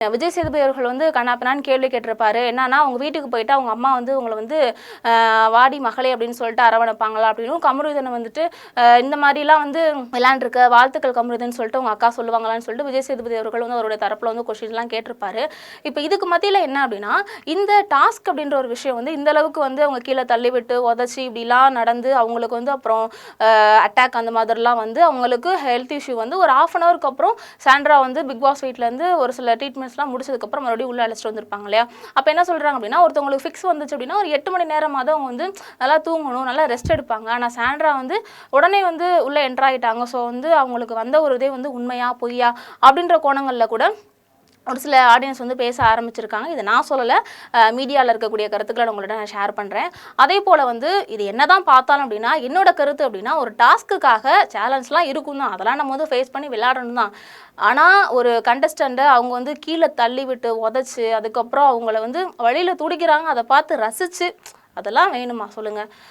விஜய் சேதுபதி அவர்கள் வந்து கண்ணாப்பினான்னு கேள்வி கேட்டிருப்பாரு. என்னன்னா, அவங்க வீட்டுக்கு போயிட்டு அவங்க அம்மா வந்து உங்களை வந்து வாடி மகளே அப்படின்னு சொல்லிட்டு அரவணைப்பாங்களா அப்படின்னும், கமருதீனை வந்துட்டு இந்த மாதிரிலாம் வந்து விளையாண்டுருக்க, வாழ்த்துக்கள் கமருதீன் சொல்லிட்டு உங்க அக்கா சொல்லுவாங்களான்னு சொல்லிட்டு விஜய் சேதுபதி அவர்கள் வந்து அவருடைய தரப்புல வந்து கொஸ்டின்லாம் கேட்டிருப்பாரு. இப்போ இதுக்கு மத்தியில் என்ன அப்படின்னா, இந்த டாஸ்க் அப்படின்ற ஒரு விஷயம் வந்து இந்த அளவுக்கு வந்து அவங்க கீழே தள்ளிவிட்டு உதச்சி இப்படிலாம் நடந்து அவங்களுக்கு வந்து அப்புறம் அட்டாக் அந்த மாதிரிலாம் வந்து அவங்களுக்கு ஹெல்த் இஷ்யூ வந்து ஒரு 1/2 hourக்கு அப்புறம் சாண்ட்ரா வந்து பிக் பாஸ் வீட்டிலேருந்து ஒரு சில ட்ரீட்மெண்ட்ஸ்லாம் முடிச்சதுக்கப்புறம் மறுபடியும் உள்ள அழைச்சிட்டு வந்திருப்பாங்க இல்லையா. அப்போ என்ன சொல்கிறாங்க அப்படின்னா, ஒருத்தவங்களுக்கு ஃபிக்ஸ் வந்துச்சு அப்படின்னா ஒரு 8 மணி நேரமாக தான் அவங்க வந்து நல்லா தூங்கணும், நல்லா ரெஸ்ட் எடுப்பாங்க. ஆனால் சாண்ட்ரா வந்து உடனே வந்து உள்ளே என்ட்ரு ஆகிட்டாங்க. ஸோ வந்து அவங்களுக்கு வந்த ஒரு இதே வந்து உண்மையா பொய்யா அப்படின்ற கோணங்களில் கூட ஒரு சில ஆடியன்ஸ் வந்து பேச ஆரம்பிச்சிருக்காங்க. இதை நான் சொல்லலை, மீடியாவில் இருக்கக்கூடிய கருத்துக்களை உங்கள்கிட்ட நான் ஷேர் பண்ணுறேன். அதே போல் வந்து இது என்ன தான் பார்த்தாலும் அப்படின்னா, என்னோட கருத்து அப்படின்னா, ஒரு டாஸ்க்குக்காக சேலஞ்ச்லாம் இருக்கும் தான், அதெல்லாம் நம்ம வந்து ஃபேஸ் பண்ணி விளையாடணும் தான். ஆனால் ஒரு கண்டஸ்டண்ட்டை அவங்க வந்து கீழே தள்ளி விட்டு உதச்சி அதுக்கப்புறம் அவங்கள வந்து வழியில் துடிக்கிறாங்க, அதை பார்த்து ரசித்து அதெல்லாம் வேணுமா சொல்லுங்கள்.